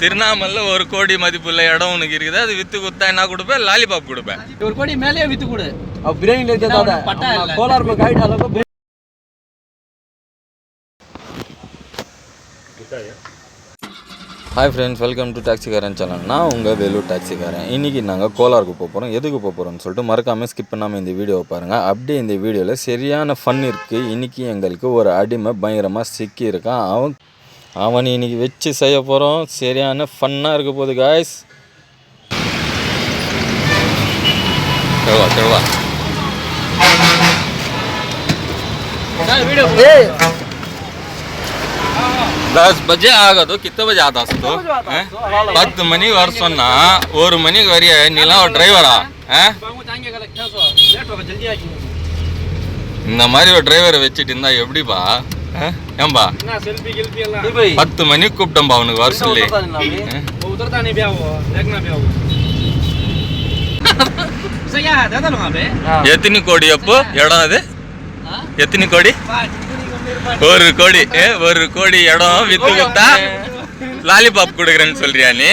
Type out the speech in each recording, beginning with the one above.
திருநாமல்ல 1 கோடி மதிப்புள்ள இடம் உனக்கு இருக்குது. அது வித்து குத்தா என்ன கொடுப்பேன்? லாலிபாப் கொடுப்பேன். 1 கோடி மேலேயே வித்து கொடு. अब बिरयानी लेके दादा कोलार में गाइड हालो को ஹாய் ஃப்ரெண்ட்ஸ், வெல்கம் டு டாக்ஸிக்காரன் சேனல். நான் உங்கள் வேலூர் டாக்ஸிக்காரன். இன்றைக்கி நாங்கள் கோலாருக்கு போக போகிறோம். எதுக்கு போக போகிறோம்னு சொல்லிட்டு மறக்காமல் ஸ்கிப் பண்ணாமல் இந்த வீடியோவை பாருங்கள். அப்படியே இந்த வீடியோவில் சரியான ஃபன் இருக்குது. இன்றைக்கி எங்களுக்கு ஒரு அடிமை பயங்கரமாக சிக்கியிருக்கான். அவன் இன்றைக்கி வச்சு செய்ய போகிறோம். சரியான ஃபன்னாக இருக்க போகுது காய்ஸ். चढ़वा 10 बजे आगा तो कितने बजे आता तो 10 मणि वर सोना 1 मणि वरिया नीला ड्राइवरा இந்த மாதிரி ஒரு டிரைவரை வச்சுட்டு இருந்தா எப்படிப்பா? ஏம்பா 10 மணிக்கு கூப்பிட்டோம்பா அவனுக்கு வர சொல்லி. எத்தனை கோடி அப்போ இடம்? அது எத்தனை கோடி? 1 கோடி. 1 கோடி இடம் வித்து கொடுத்தா லாலிபாப் கொடுக்குறேன்னு சொல்றியா நீ?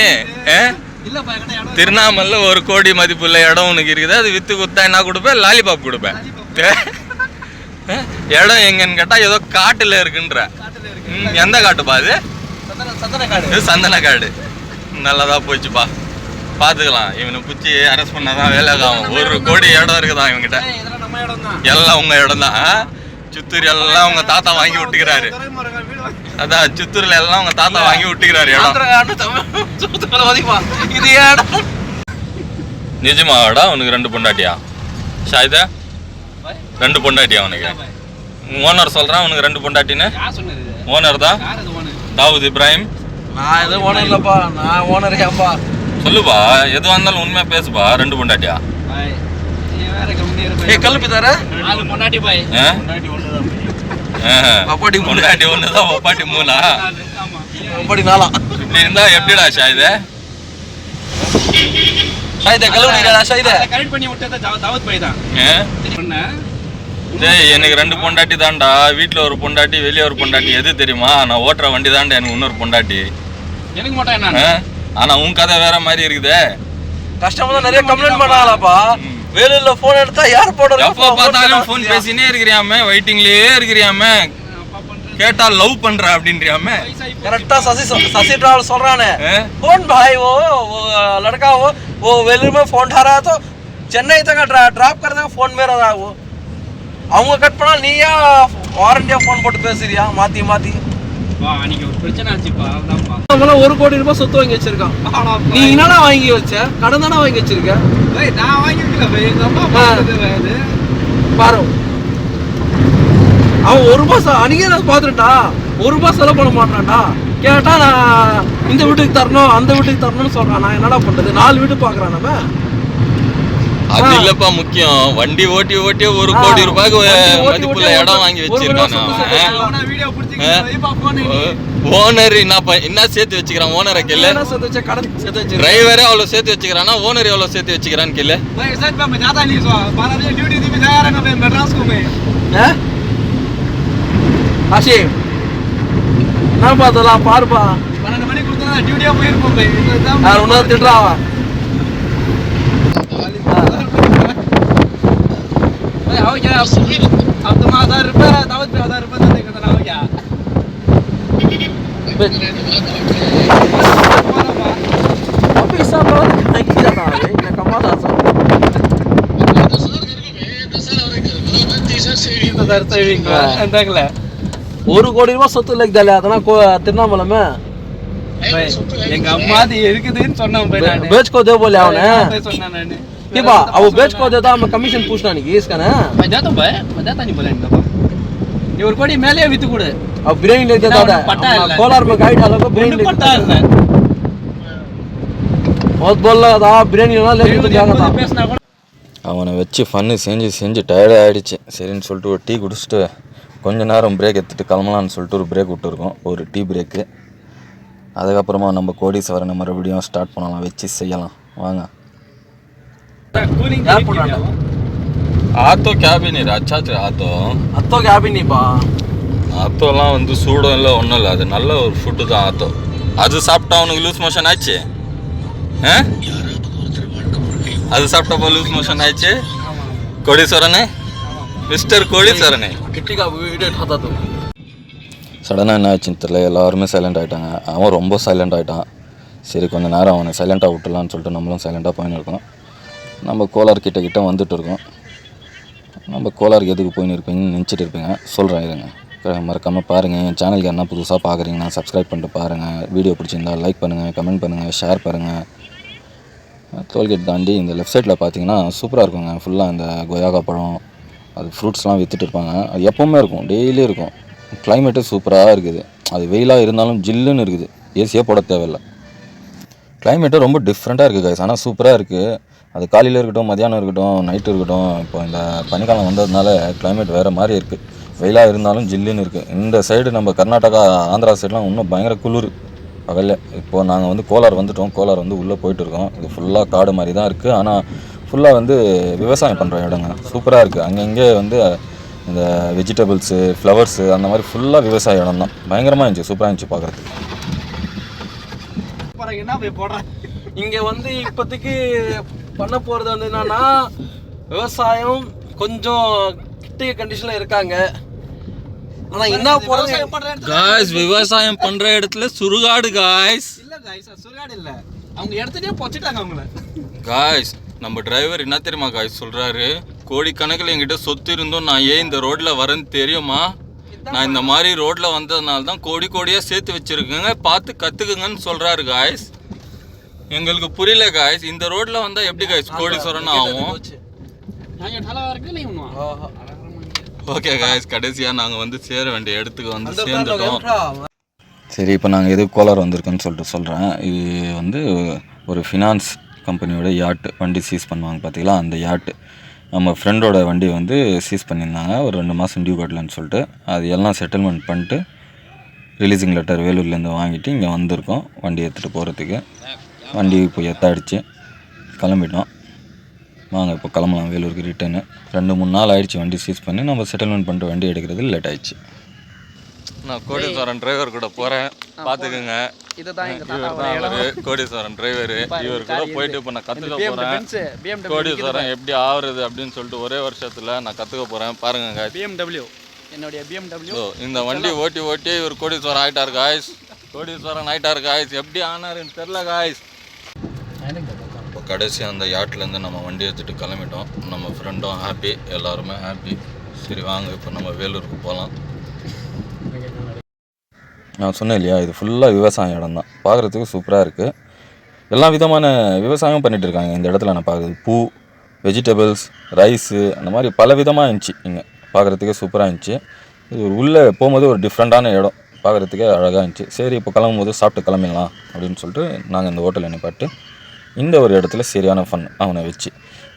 திருநாமல்ல 1 கோடி மதிப்புள்ள இடம் உனக்கு இருக்குது. அது வித்து கொடுத்தா என்ன கொடுப்பேன்? லாலிபாப் கொடுப்பேன். இடம் எங்கன்னு கேட்டா ஏதோ காட்டுல இருக்குன்ற. எந்த காட்டுப்பா அது? சந்தன காடு. நல்லதா போச்சுப்பா, பாத்துக்கலாம். இவனை பிடிச்சி அரெஸ்ட் பண்ணாதான் வேலை ஆகும். 1 கோடி இடம் இருக்குதான் இவங்கிட்ட. எல்லாம் உங்க இடம் தான். சித்தூர் எல்லாம் உங்க தாத்தா வாங்கி விட்டுக்கிறாரு. அதான் சித்தூர்ல எல்லாம் உங்க தாத்தா வாங்கி விட்டுக்கிறாரு இடம். நிஜமாடா? உனக்கு 2 பொண்டாட்டியா ஷாயிதா? 2 பொண்டாட்டியா உனக்கு? ஓனர் சொல்றான் உனக்கு 2 பொண்டாட்டின்னு. ஓனர் தான் தாவூத் இப்ராஹிம். நான் எது ஓனர் இல்லப்பா, நான் ஓனர் ஏன்பா? சொல்லுப்பா, எது வந்தாலும் உண்மையா பேசுப்பா. 2 பொண்டாட்டியா? கல்பி தர பொண்டாட்டி பாய். பொண்டாட்டி ஒண்ணுதான், ஒப்பாட்டி 3. ஒப்பாட்டி 4. இப்படி இருந்தா எப்படிடா ஷாயிதே? ஷாயிதே கல்பி ஷாயிதே கரெக்ட் பண்ணி விட்டத தாவூத் பாய் தான். எனக்கு 2 பொண்டாட்டி தான்டா. வீட்டுல 1 பொண்டாட்டி, வெளியே 1 பொண்டாட்டி. எது தெரியுமா? நான் ஓட்டுற வண்டி தான்டா எனக்கு இன்னொரு பொண்டாட்டி. எனக்கு மட்டும் என்ன? ஆனா உன் கதை வேற மாதிரி இருக்குதே. கஸ்டமர் தான் நிறைய கம்ப்ளைண்ட் பண்ணாங்களாப்பா. வேலூர்ல போன் எடுத்தா யார் போடுறது? எப்ப பார்த்தாலும் போன் பேசினே இருக்கிறியாமே, வெயிட்டிங்லயே இருக்கிறியாமே. கேட்டா லவ் பண்ற அப்படின்றியாமே. करेक्टा ससी ट्रैवल சொல்றானே कौन भाई वो लड़का वो वेलूर में फोन उठा रहा है तो चेन्नई तक ड्रॉप कर देगा फोन मेरा था वो அவங்க கட் பண்ணா நீயா வாரண்டியா போன் போட்டு பேசுறியா மாத்தி மாத்தி? அன்னைக்கு ஒரு பிரச்சனை ஆச்சுப்பா. நம்மள 1 கோடி ரூபாய் சொத்து வாங்கி வச்சிருக்கான். நீ என்னடா வாங்கி வச்ச? கடன் தான வாங்கி வச்சிருக்க. டேய் நான் வாங்கி இருக்கல பை, எங்க அம்மா பார்த்தது அது பாரு. அவன் 1 ரூபாய் அன்னைக்கே நான் பாத்துட்டா 1 ரூபாய் செலவு பண்ண மாட்டான்டா. கேட்டா நான் இந்த வீட்டுக்கு தரணும் அந்த வீட்டுக்கு தரணும்னு சொல்றான். நான் என்னடா பண்றது? 4 வீட்டு பாக்குறான் நம்ம. அது இல்லப்பா முக்கியம். வண்டி ஓட்டி ஓட்டி 1 கோடி ரூபாய்க்கு மதிப்புள்ள இடம் வாங்கி வச்சிருக்கான். ஓனர் என்ன சேர்த்து வச்சுக்கிறான்? ஓனரை கேளு. டிரைவரே அவ்வளவு சேர்த்து வச்சுக்கிறானா? ஓனர் எவ்வளவு சேர்த்து வச்சுக்கிறான்னு கேளு. ஆஷி நான் பார்த்தலாம் பாருப்பா. 12 மணிக்கு கொடுத்தா டியூட்டியா போயிருப்போம். யார் உன்ன திட்டுறாவா? हो गया अब तुम 1000 रुपए दावत पे 1000 रुपए देने का हो गया। अब पैसा बहुत नहीं किया था ये कमा था सब अंदगला 1 கோடி ரூபாய் சொத்து லெக்தல அதனா திருநாமலமே எங்க அம்மா அது இருக்குதுன்னு சொன்னேன் பை. நான் बेच को दे बोले அவனே சொன்னேன் நானு. कि बा अब बेच को देता मैं कमीशन पूछना नहीं इसका ना मैं देता हूं भाई, मैं देता नहीं बोला इनका ये 1 கோடி மேலே வித்து கொடு. अब बिरयानी लेके दादा कोलार में गाइड हालो को बिरयानी लेके पता है बहुत बोल रहा था बिरयानी ना लेके तो जाना था. பேசினா கூட அவனை வச்சு ஃபன்னு செஞ்சு டயர்ட் ஆகிடுச்சு. சரின்னு சொல்லிட்டு ஒரு டீ குடிச்சிட்டு கொஞ்ச நேரம் பிரேக் எடுத்துகிட்டு கிளம்பலான்னு சொல்லிட்டு ஒரு பிரேக் விட்டுருக்கோம். ஒரு டீ பிரேக்கு. அதுக்கப்புறமா நம்ம கோடீஸ்வரனை மறுபடியும் ஸ்டார்ட் பண்ணலாம், வச்சு செய்யலாம். வாங்க. கூலிங் யார் போறாங்க? ஆத்தோ கேபின் அச்சாச்சு. அத்தோ கேபின் பா. ஆத்தோலாம் வந்து சூடும் இல்லை ஒன்றும் இல்லை. அது நல்ல ஒரு ஃபுட்டு தான் ஆத்தோ. அது சாப்பிட்டா அவனுக்கு லூஸ் மோஷன் ஆச்சு. அது சாப்பிட்டப்போ லூஸ் மோஷன் ஆயிடுச்சு. கோடீஸ்வரனே, மிஸ்டர் கோடீஸ்வரனே. சடனாக என்ன ஆச்சுன்னு தெரியல, எல்லாருமே சைலண்ட் ஆகிட்டாங்க. அவன் ரொம்ப சைலண்ட் ஆகிட்டான். சரி கொஞ்சம் நேரம் அவனை சைலண்ட்டாக விட்டுலான்னு சொல்லிட்டு நம்மளும் சைலண்ட்டாக போயின்னு இருக்கோம். நம்ம கோலார் கிட்ட வந்துட்டு இருக்கோம். நம்ம கோலாருக்கு எதுக்கு போயின்னு இருப்பீங்கன்னு நினச்சிட்டு இருப்பீங்க. சொல்கிறேன் இருங்க, மறக்காமல் பாருங்கள். என் சேனலுக்கு என்ன புதுசாக பார்க்குறீங்கன்னா சப்ஸ்கிரைப் பண்ணிட்டு பாருங்கள். வீடியோ பிடிச்சிருந்தா லைக் பண்ணுங்கள், கமெண்ட் பண்ணுங்கள், ஷேர் பண்ணுங்கள். டோல்கேட் தாண்டி இந்த லெஃப்ட் சைடில் பார்த்தீங்கன்னா சூப்பராக இருக்குங்க. ஃபுல்லாக இந்த கொய்யாக்கா பழம், அது ஃப்ரூட்ஸ்லாம் விற்றுட்டு இருப்பாங்க. அது எப்போவுமே இருக்கும், டெய்லியும் இருக்கும். கிளைமேட்டு சூப்பராக இருக்குது. அது வெயிலாக இருந்தாலும் ஜில்லுன்னு இருக்குது, ஏசியே போட தேவையில்லை. கிளைமேட்டு ரொம்ப டிஃப்ரெண்ட்டாக இருக்குது கைஸ். ஆனால் சூப்பராக இருக்குது. அது காலையில் இருக்கட்டும், மதியானம் இருக்கட்டும், நைட்டு இருக்கட்டும். இப்போ இந்த பனிக்காலம் வந்ததுனால கிளைமேட் வேறு மாதிரி இருக்குது. வெயிலாக இருந்தாலும் ஜில்லுன்னு இருக்குது. இந்த சைடு நம்ம கர்நாடகா, ஆந்திரா சைட்லாம் இன்னும் பயங்கர குளிர் பகலில். இப்போது நாங்கள் வந்து கோலார் வந்துவிட்டோம். கோலார் வந்து உள்ளே போயிட்டுருக்கோம். இது ஃபுல்லாக காடு மாதிரி தான் இருக்குது. ஆனால் ஃபுல்லாக வந்து விவசாயம் பண்ணுற இடங்க சூப்பராக இருக்குது. அங்கங்கே வந்து இந்த வெஜிடபிள்ஸு, ஃப்ளவர்ஸு அந்த மாதிரி ஃபுல்லாக விவசாய இடம் தான். பயங்கரமாக இருந்துச்சு, சூப்பராக இருந்துச்சு பார்க்குறதுக்கு. இங்கே வந்து இப்போதைக்கு பண்ண போகிறது வந்து என்னன்னா, விவசாயம் கொஞ்சம் கிட்டிய கண்டிஷனில் இருக்காங்க. ஆனால் என்ன காய்ஸ், விவசாயம் பண்ணுற இடத்துல சுடுகாடு காய்ஸ். இல்லை காய்ஸ், சுடுகாடு இல்லை, அவங்க இடத்துலயே பொச்சிட்டாங்க அவங்கள. காய்ஸ், நம்ம டிரைவர் என்ன தெரியுமா காய்ஸ் சொல்கிறாரு, கோடிக்கணக்கில் என்கிட்ட சொத்து இருந்தோம், நான் ஏன் இந்த ரோட்டில் வரேன்னு தெரியுமா? நான் இந்த மாதிரி ரோட்டில் வந்ததுனால தான் கோடி கோடியாக சேர்த்து வச்சுருக்கேங்க, பார்த்து கற்றுக்குங்கன்னு சொல்கிறாரு காய்ஸ். எங்களுக்கு புரியல காய்ஸ், இந்த ரோட்டில் வந்தால் எப்படி காய்ஸ் கோடீஸ்வரன் ஆகும்? ஓகே காய்ஸ், கடைசியாக நாங்கள் வந்து சேர வேண்டிய இடத்துக்கு வந்து சேர்ந்துட்டோம். சரி, இப்போ நாங்கள் எதுக்கு கோலார் வந்திருக்கோன்னு சொல்லிட்டு சொல்கிறேன். இது வந்து ஒரு ஃபினான்ஸ் கம்பெனியோட யாட்டு வண்டி சீஸ் பண்ணுவாங்க பார்த்தீங்களா, அந்த யாட்டு. நம்ம ஃப்ரெண்டோட வண்டி வந்து சீஸ் பண்ணியிருந்தாங்க. ஒரு 2 மாதம் டியூ கட்டலன்னு சொல்லிட்டு அது எல்லாம் செட்டில்மெண்ட் பண்ணிட்டு ரிலீசிங் லெட்டர் வேலூர்லேருந்து வாங்கிட்டு இங்கே வந்திருக்கோம் வண்டி எடுத்துகிட்டு போகிறதுக்கு. வண்டி இப்போ எத்தாடிச்சு, கிளம்பிட்டோம். வாங்க இப்போ கிளம்பலாம் வேலூருக்கு ரிட்டர்னு. 2-3 நாள் ஆயிடுச்சு வண்டி சீஸ் பண்ணி. நம்ம செட்டில்மெண்ட் பண்ணிட்டு வண்டி எடுக்கிறது லேட் ஆயிடுச்சு. நான் கோடீஸ்வரன் டிரைவர் கூட போகிறேன், பார்த்துக்குங்க. கோடீஸ்வரன் டிரைவர் இவர் கூட போயிட்டு இப்போ நான் கற்றுக்க போகிறேன். கோடீஸ்வரன் எப்படி ஆகுறது அப்படின்னு சொல்லிட்டு ஒரே வருஷத்தில் நான் கற்றுக்க போகிறேன். பாருங்க BMW, என்னுடைய BMW. இந்த வண்டி ஓட்டி ஓட்டி இவர் கோடீஸ்வரன் ஆகிட்டார் காய்ஸ். கோடீஸ்வரன் ஆகிட்டார் காய்ஸ். எப்படி ஆனாருன்னு தெரில காய்ஸ். இப்போ கடைசியாக அந்த யாட்லேருந்து நம்ம வண்டி எடுத்துகிட்டு கிளம்பிட்டோம். நம்ம ஃப்ரெண்டும் ஹாப்பி, எல்லாருமே ஹாப்பி. சரி வாங்க இப்போ நம்ம வேலூருக்கு போகலாம். நான் சொன்னேன் இல்லையா, இது ஃபுல்லாக விவசாய இடம் தான். பார்க்குறதுக்கு சூப்பராக இருக்குது. எல்லா விதமான விவசாயம் பண்ணிகிட்டு இருக்காங்க இந்த இடத்துல. நான் பார்க்குறது பூ, வெஜிடபிள்ஸ், ரைஸு, அந்த மாதிரி பல விதமாக இருந்துச்சு. இங்கே பார்க்குறதுக்கு சூப்பராக இருந்துச்சு. இது உள்ளே போகும்போது ஒரு டிஃப்ரெண்ட்டான இடம், பார்க்குறதுக்கே அழகாக இருந்துச்சு. சரி இப்போ கிளம்பும்போது சாப்பிட்டு கிளம்பிடலாம் அப்படின்னு சொல்லிட்டு நாங்கள் இந்த ஹோட்டலில் நிப்பாட்டு இந்த ஒரு இடத்துல சரியான ஃபன் அவனை வச்சு.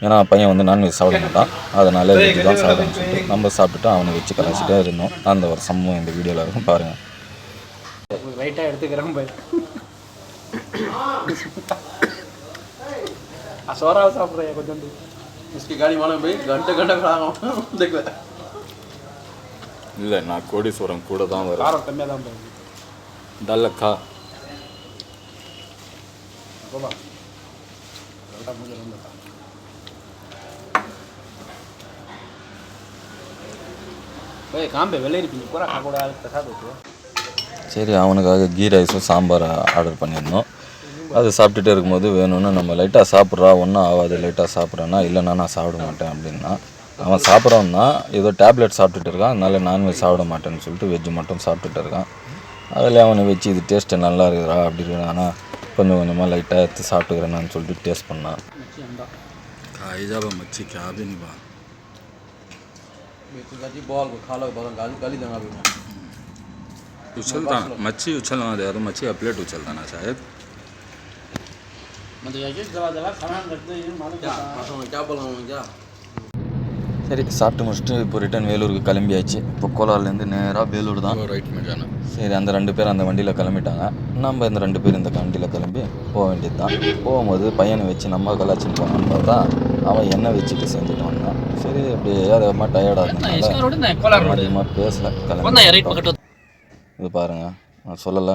ஏன்னா பையன் வந்து நான்வெஜ் சாப்பிட மாட்டான், அதனால் வெஜ் தான் சாப்பிடணும்னு சொல்லிட்டு நம்ம சாப்பிட்டுட்டு அவனை வச்சு கலாச்சிட்டே இருந்தோம். அந்த ஒரு சம்பவம் இந்த வீடியோவில் இருக்கும், பாருங்கள். ரைட்டாக எடுத்துக்கிறேன் பாய். சோறாவை சாப்பிட்றேன் கொஞ்சம். इसकी गाड़ी मानो भाई घंटे घंटे खड़ा हूँ देख ले. இல்லை, நான் கோடீஸ்வரன் கூட தான் வரேன். காரம் கம்மியாக தான் போய் டல்லக்கா போவா. भाई काम पे वेले रिपी पूरा खाकोड़ा प्रसाद होतो. சரி, அவனுக்காக கீ ரைஸும் சாம்பார் ஆர்டர் பண்ணியிருந்தோம். அது சாப்பிட்டுட்டே இருக்கும்போது வேணும்னு நம்ம லைட்டாக சாப்பிட்றா, ஒன்றும் ஆகாது லைட்டாக சாப்பிட்றேன்னா, இல்லைன்னா நான் சாப்பிட மாட்டேன் அப்படின்னா. அவன் சாப்பிட்றவன்னா ஏதோ டேப்லெட் சாப்பிட்டுட்டு இருக்கான், அதனால நான்வெஜ் சாப்பிட மாட்டேன்னு சொல்லிட்டு வெஜ்ஜு மட்டும் சாப்பிட்டுட்டு இருக்கான். அதில் அவனை வச்சு இது டேஸ்ட்டு நல்லா இருக்குறா அப்படி இருக்கானா, கொஞ்சம் கொஞ்சமாக லைட்டாக எடுத்து சாப்பிட்டுக்கிறேன்னு சொல்லிட்டு டேஸ்ட் பண்ணான். ஐஜாபா மச்சி கேபின்பா उछलता मच्छी उछलना दे तो मच्छी का प्लेट उछलता ना शायद. சரி சாப்பிட்டு முடிச்சுட்டு இப்போ ரிட்டன் வேலூருக்கு கிளம்பியாச்சு. இப்போ கோலார்லேருந்து நேராக வேலூர் தான். ரைட் மேஜான. சரி, அந்த 2 பேர் அந்த வண்டியில் கிளம்பிட்டாங்க. நம்ம இந்த 2 பேர் இந்த வண்டியில் கிளம்பி போக வேண்டியது தான். போகும்போது பையனை வச்சு நம்ம கலாச்சின்னு போனான்னு பார்த்தா அவன் எண்ணெய் வச்சுட்டு செஞ்சுட்டு வந்தான். சரி, அப்படியே அதிகமாக டயர்டாக இருந்தாங்க, அதிகமாக பேசலை கிளம்பி. இது பாருங்கள், நான் சொல்லலை,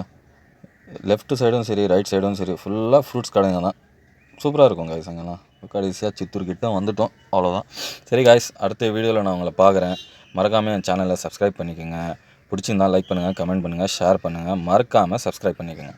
லெஃப்ட் சைடும் சரி ரைட் சைடும் சரி ஃபுல்லாக ஃப்ரூட்ஸ் கடைங்க தான். சூப்பராக இருக்கும் காய்ஸ் அங்கெல்லாம். கடைசியாக சித்தூர் கிட்ட வந்துட்டோம், அவ்வளோதான். சரி காய்ஸ், அடுத்த வீடியோவில் நான் உங்களை பார்க்குறேன். மறக்காமல் என் சேனலை சப்ஸ்கிரைப் பண்ணிக்கோங்க. பிடிச்சிருந்தா லைக் பண்ணுங்கள், கமெண்ட் பண்ணுங்கள், ஷேர் பண்ணுங்கள். மறக்காமல் சப்ஸ்கிரைப் பண்ணிக்கோங்க.